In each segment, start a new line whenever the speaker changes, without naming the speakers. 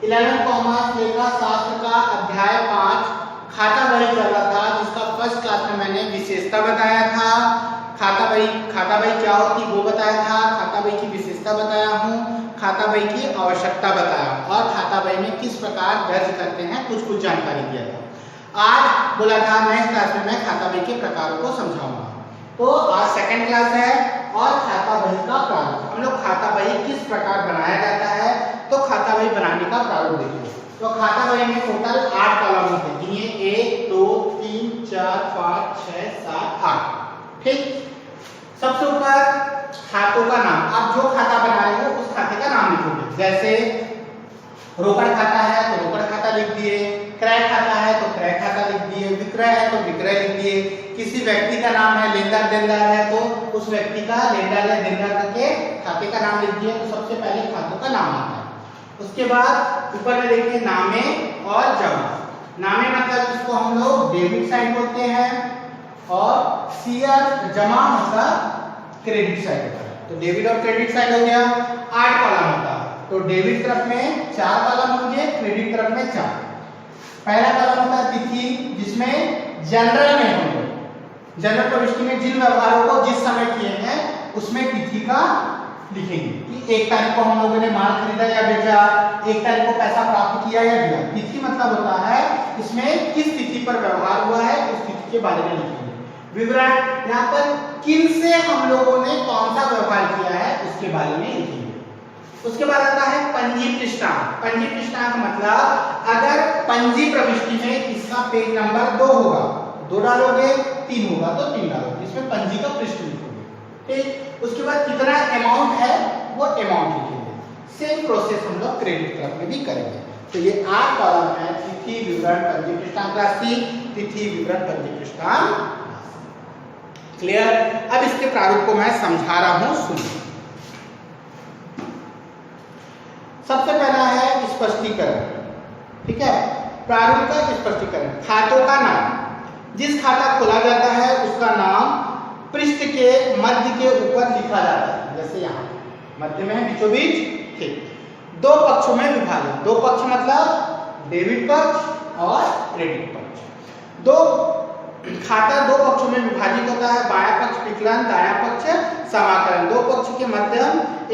11 commerce लेखा शास्त्र का अध्याय 5 खाता बही चल रहा था, जिसका फर्स्ट क्लास में मैंने विशेषता बताया था। खाता बही क्या होती वो बताया था, खाता बही की विशेषता बताया हूँ, खाता बही की आवश्यकता बताया और खाता बही में किस प्रकार दर्ज करते हैं कुछ जानकारी दिया था। आज बोला था नेक्स्ट क्लास में मैं खाता बही के प्रकारों को समझाऊंगा। तो आज सेकंड क्लास है और खाता बही का प्रारूप, हम लोग खाता बही किस प्रकार बनाया जाता है, तो खाता बही बनाने का प्रारूप देखिए। तो खाता बही में टोटल 8 कॉलम होते हैं, जिन्हें 1 2 3 4 5 6 7 8। ठीक, सबसे ऊपर खातों का नाम, आप जो खाता बना रहे हो उस खाते का नाम लिखोगे। जैसे रोकड़ खाता है तो रोकड़ खाता लिख दिए, क्रय खाता है तो क्रय खाता लिख दिए, विक्रय है तो विक्रय लिख दिए। किसी व्यक्ति का नाम है, लेनदार देनदार है तो उस व्यक्ति का लेनदार या देनदार करके खाते का नाम लिख दिए। तो सबसे पहले खातों का नाम आता है। उसके बाद ऊपर में देखिए नामे और जमा। नामे मतलब इसको हम लोग डेबिट साइड बोलते हैं और सीआर जमा मतलब क्रेडिट साइड होता है। तो डेबिट और क्रेडिट साइड हो गया। 8 कॉलम होता है, तो डेबिट तरफ में 4 कॉलम होंगे, क्रेडिट तरफ में 4। पहला कॉलम होता है तिथि, जिसमें जनरल में होंगे, जनरल प्रविष्टि में जिन व्यवहारों को जिस समय किए हैं उसमें तिथि का लिखेंगे कि 1 तारीख को हम लोगों ने माल खरीदा या बेचा, 1 तारीख को पैसा प्राप्त किया या दिया। तिथि मतलब होता है इसमें किस तिथि पर व्यवहार हुआ है उस तिथि के बारे में लिखेंगे। विवरण, यहाँ पर किन से हम लोगों ने कौन सा व्यवहार किया है उसके बारे में लिखेंगे। उसके बाद आता है पंजी पृष्ठांक। पंजी पृष्ठांक मतलब अगर पंजी प्रविष्टि में इसका पेज नंबर 2 होगा, 2 डालोगे, 3 होगा तो 3 डालोगे, इसमें पंजी का पृष्ठ लिखोगे। ठीक, उसके बाद कितना अमाउंट है वो अमाउंट लिखेंगे। सेम प्रोसेस हम लोग क्रेडिट तरफ में भी करेंगे। तो ये 8 कॉलम है, तिथि विवरण पंजी पृष्ठांक राशि, तिथि विवरण पंजी पृष्ठांक। क्लियर? अब इसके प्रारूप को मैं समझा रहा हूं, सुनिए। सबसे पहला है स्पष्टीकरण। ठीक है, प्रारूप का स्पष्टीकरण। खातों का नाम, जिस खाता खोला जाता है उसका नाम पृष्ठ के मध्य के ऊपर लिखा जाता है। जैसे यहाँ मध्य में बीचों बीच। ठीक, 2 पक्षों में विभाजित। 2 पक्ष मतलब डेबिट पक्ष और क्रेडिट पक्ष। खाता 2 पक्षों में विभाजित होता है, बायां पक्ष विकलन, दायां पक्ष समाकलन। 2 पक्ष के मध्य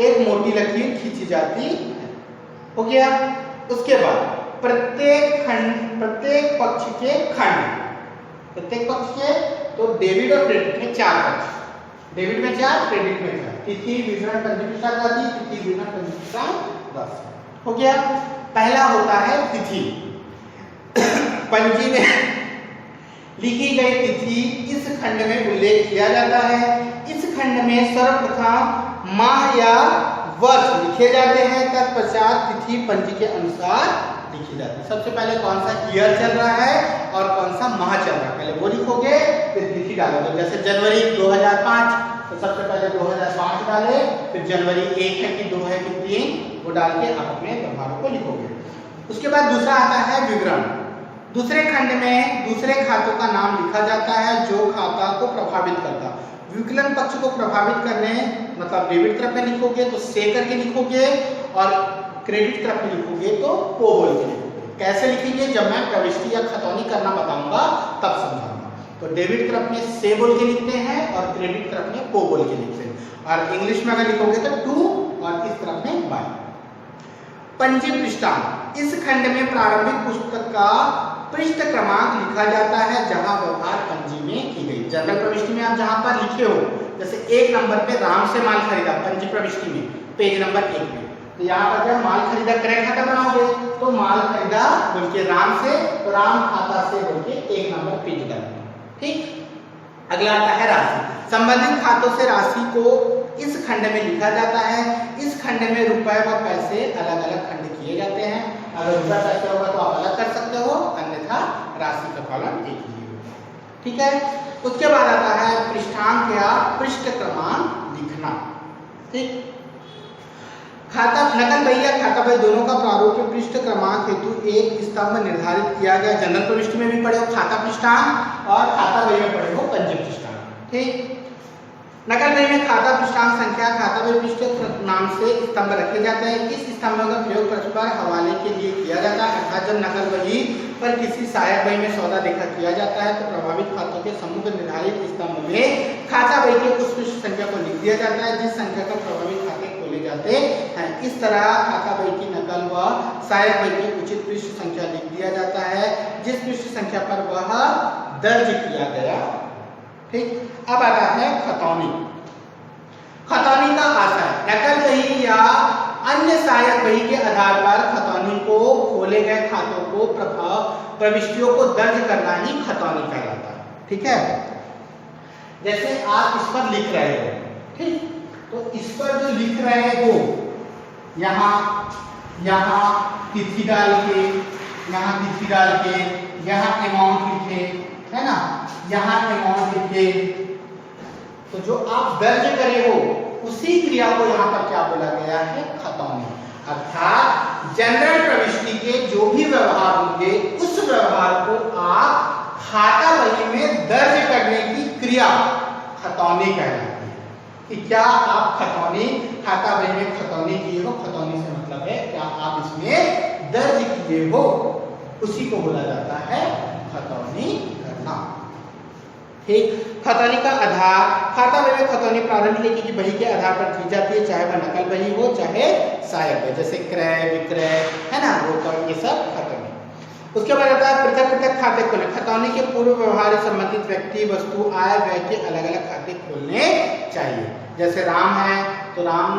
एक मोटी लकीर खींची जाती है। हो गया। उसके बाद प्रत्येक पक्ष के खंड, प्रत्येक पक्ष के, तो डेबिट और क्रेडिट में 4 पक्ष, डेबिट में 4, क्रेडिट में 4। तिथि विवरण पंजी पृष्ठांक राशि, तिथि विवरण पंजी पृष्ठांक राशि। हो गया। पहला होता है तिथि। पंजी में लिखी गई तिथि इस खंड में उल्लेख किया जाता है। इस खंड में सर्वप्रथम माह या वर्ष लिखे जाते हैं, तत्पश्चात तिथि पंजी के अनुसार लिखी जाती है। सबसे पहले कौन सा ईयर चल रहा है और कौन सा माह चल रहा है, पहले वो लिखोगे फिर तिथि डालोगे। जैसे जनवरी 2005 तो सबसे पहले 2005 डाले, फिर जनवरी 1 है कि 2 है कि 3, वो डाल के आप अपने व्यवहारों को लिखोगे। उसके बाद दूसरा आता है विवरण। दूसरे खंड में दूसरे खातों का नाम लिखा जाता है जो खाता को प्रभावित करता है। विकलन पक्ष को प्रभावित करने मतलब डेबिट तरफ में लिखोगे तो से करके लिखोगे और क्रेडिट तरफ में लिखोगे तो पो बोल के लिखोगे। कैसे लिखेंगे जब मैं प्रविष्टि या खतौनी करना बताऊंगा तब समझाऊंगा। तो डेबिट तरफ में से बोल के लिखते हैं और क्रेडिट तरफ में पो बोल के लिखते हैं। और इंग्लिश में अगर लिखोगे तो टू और इस तरफ में बाय। पंजी पृष्ठांक, इस खंड में प्रारंभिक पुस्तक का पृष्ठ क्रमांक लिखा जाता है जहां व्यवहार पंजी में की गई। जनरल प्रविष्टि में आप जहां पर लिखे हो, जैसे 1 नंबर पे राम से माल खरीदा, पंजी प्रविष्टि में पेज नंबर 1 में, तो यहाँ पर जब माल खरीदा क्रय खाता बनाओगे तो माल खरीदा बोल के राम से, तो राम खाता से बोल के 1 नंबर पेज डालेंगे। ठीक, अगला आता है राशि। संबंधित खातों से राशि को इस खंड में लिखा जाता है। इस खंड में रुपए व पैसे अलग अलग खंड किए जाते हैं। अगर रुपए पैसे होगा तो आप अलग कर सकते हो, अन्यथा राशि का कॉलम एक ही होगा। ठीक है। उसके बाद आता है पृष्ठांक या पृष्ठ क्रमांक लिखना। ठीक, खाता नकल बही या खाता बही दोनों का प्रारूप पृष्ठ क्रमांक हेतु एक स्तंभ निर्धारित किया गया। जनरल प्रविष्टि में भी पढ़े हो खाता पृष्ठांक और खाता बही में पढ़े हो पंजी पृष्ठांक। ठीक, नकल बही में खाता पृष्ठांक संख्या खाता बही पृष्ठ नाम से स्तंभ रखे जाते हैं। इस स्तंभ का प्रयोग परस्पर लिए किया जाता है, अर्थात जब नकल बही पर किसी सहायक बही में सौदा देखा किया जाता है तो प्रभावित खातों के समूह के निर्धारित स्तंभ में खाता बही के उस पृष्ठ संख्या को लिख दिया जाता है जिस संख्या का प्रभावित खाते खोले जाते हैं। इस तरह खाता बही की नकल व सहायक बही की उचित पृष्ठ संख्या लिख दिया जाता है जिस पृष्ठ संख्या पर वह दर्ज किया गया। ठीक, अब आता है खतौनी। खतौनी का आशय नकल बही या अन्य सहायक बही के आधार पर खतौनी को खोले गए खातों को प्रविष्टियों को दर्ज करना ही खतौनी कहलाता है। ठीक है, जैसे आप इस पर लिख रहे हो, ठीक, तो इस पर जो लिख रहे हो यहाँ तिथि डाल के, यहाँ तिथि डाल के, यहाँ अमाउंट लिखे, है ना, यहाँ अमाउंट लिखे, तो जो आप दर्ज करे हो उसी क्रिया को यहाँ पर क्या बोला गया है, खतौनी। अर्थात जनरल प्रविष्टि के जो भी व्यवहार होंगे उस व्यवहार को आप खाता बही में दर्ज करने की क्रिया खतौनी कहलाती है। कि क्या आप खतौनी खाता बही में खतौनी किए हो, खतौनी से मतलब है क्या आप इसमें दर्ज किए हो, उसी को बोला जाता है खतौनी करना। ठीक, खतौनी का आधार खाता बही में खतौनी प्रारंभिक लेखी की बही के आधार पर की जाती है, चाहे वह नकल बही हो चाहे सहायक बही, जैसे क्रय विक्रय, है ना, रोकड़, ये सब खतौनी। उसके बाद आता है पृथक पृथक खाते खोलने। खतौनी के पूर्व व्यवहार से संबंधित व्यक्ति वस्तु आय व्यय के अलग अलग खाते खोलने चाहिए। जैसे राम है तो राम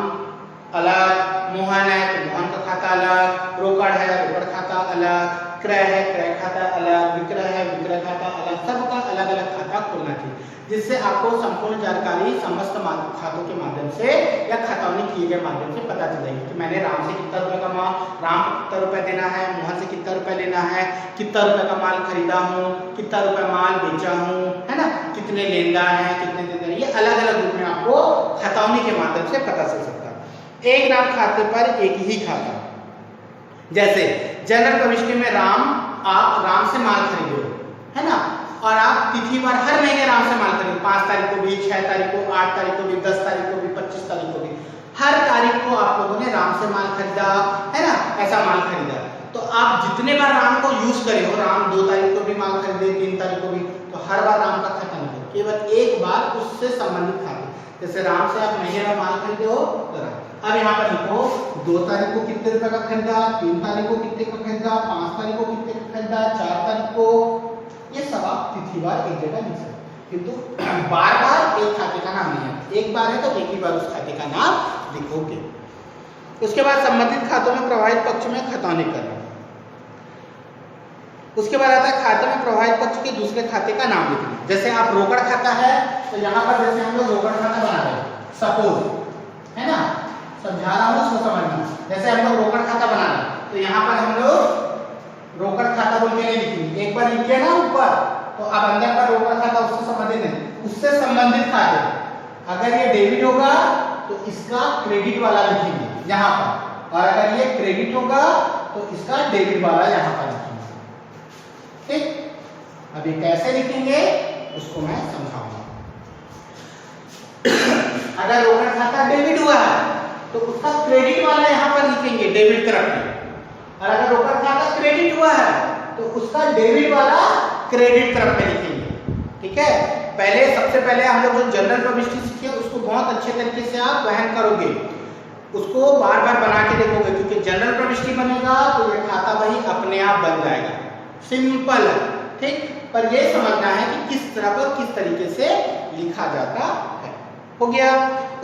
अलग, मोहन है तो मोहन का खाता अलग, रोकड़ है रोकड़ खाता अलग, क्रय है क्रय खाता अलग, विक्रय है विक्रय खाता अलग, सबका अलग अलग खाता खोलना चाहिए जिससे आपको संपूर्ण जानकारी समस्त खातों के माध्यम से या खतौनी किए गए माध्यम से पता चलेगी कि मैंने राम से कितना रुपए का माल, राम को कितना रुपए देना है, मोहन से कितना रुपए लेना है, कितना रुपए का माल खरीदा हूँ, कितना रुपए माल बेचा हूँ, है ना, कितने लेनदार हैं, कितने देनदार, ये अलग अलग रूप में आपको खतौनी के माध्यम से पता चल सकता है। एक नाम खाते पर एक ही खाता, जैसे जनरल प्रविष्टि में आप राम से माल खरीदो, है ना, और आप तिथि पर हर महीने राम से माल खरीदो, 5 तारीख को भी, 6 तारीख को, 8 तारीख को भी, 10 तारीख को भी, 25 तारीख को भी, हर तारीख को आप लोगों ने राम से माल खरीदा, है ना, ऐसा माल खरीदा। तो आप जितने बार राम को यूज करे हो, राम 2 तारीख को भी माल खरीदे, 3 तारीख को भी, तो हर बार राम का खाता नहीं हो, केवल एक बार उससे संबंधित खाता। जैसे राम से आप महीने में माल खरीदे हो तो अब यहाँ पर लिखो 2 तारीख को कितने रुपए का खरीदा, 3 तारीख को कितने का खरीदा, 5 तारीख को कितने का खरीदा, 4 तारीख को, ये सब आप तिथिवार एक जगह लिख सकते, किंतु बार बार एक खाते का नाम नहीं है, एक बार है तो एक ही बार उस खाते का नाम लिखोगे। उसके बाद संबंधित खातों में प्रभावित पक्ष में खतौनी करना। उसके बाद आता है खाते में प्रभावित पक्ष के दूसरे खाते का नाम लिखना। जैसे आप रोकड़ खाता है तो यहाँ पर जैसे हम लोग रोकड़ खाता बना रहे हैं, सपोज, है ना, समझा रहा हूँ उसको समझना। जैसे हम लोग रोकड़ खाता बना रहे हैं तो यहाँ पर हम लोग रोकड़ खाता बोल के नहीं लिखेंगे, एक बार लिखे ना ऊपर, तो अब अंदर का रोकड़ खाता उससे संबंधित नहीं, उससे संबंधित खाते। अगर ये डेबिट होगा तो इसका क्रेडिट वाला लिखेंगे यहाँ पर, और अगर ये क्रेडिट होगा तो इसका डेबिट वाला यहाँ पर लिखेंगे। ठीक, अभी कैसे लिखेंगे उसको मैं समझाऊंगा। अगर रोकड़ खाता डेबिट हुआ है तो उसका क्रेडिट वाला यहाँ पर लिखेंगे डेबिट तरफ में, और अगर रोकड़ खाता क्रेडिट हुआ है तो उसका डेबिट वाला क्रेडिट तरफ में लिखेंगे। ठीक है, सबसे पहले हम लोग जो जनरल प्रविष्टि सीखे उसको बहुत अच्छे तरीके से आप वहन करोगे, उसको बार बार बना के देखोगे, क्योंकि जनरल प्रविष्टि बनेगा तो ये खाता बही अपने आप बन जाएगा, सिंपल है। ठीक, पर ये समझना है कि किस तरह पर किस तरीके से लिखा जाता है। हो गया।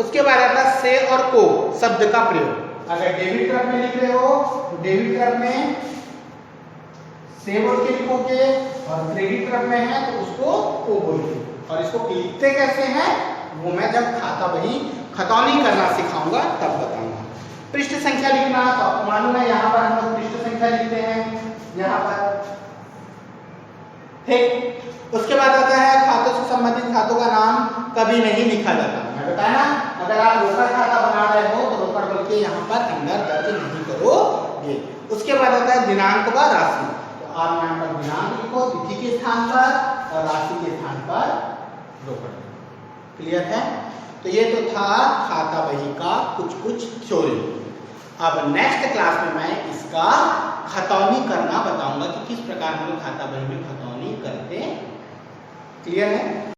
उसके बाद आता है से और को शब्द का प्रयोग। अगर डेबिट तरफ में लिख रहे हो तो डेबिट तरफ में से बोल के लिखोगे, और क्रेडिट तरफ में है तो उसको को बोल के, और इसको लिखते कैसे हैं वो मैं जब खाता बही खतौनी करना सिखाऊंगा तब बताऊंगा। पृष्ठ संख्या लिखना, तो आपको मालूम है यहाँ पर हम लोग पृष्ठ संख्या लिखते हैं यहाँ पर। ठीक, उसके बाद आता है खातों से संबंधित खातों का नाम कभी नहीं लिखा जाता। मैं बताया ना, अगर आप रोकड़ खाता बना रहे हो तो रोकड़ बोल के यहाँ पर अंदर दर्ज नहीं करोगे। उसके बाद आता है दिनांक व राशि, तो आप यहाँ पर दिनांक लिखो तिथि के स्थान पर, और राशि के स्थान पर रोकड़। क्लियर है? तो ये तो था खाता बही का कुछ थ्योरी। अब नेक्स्ट क्लास में मैं इसका खतौनी करना बताऊंगा कि किस प्रकार हम लोग खाता बही में खतौनी करते। क्लियर है?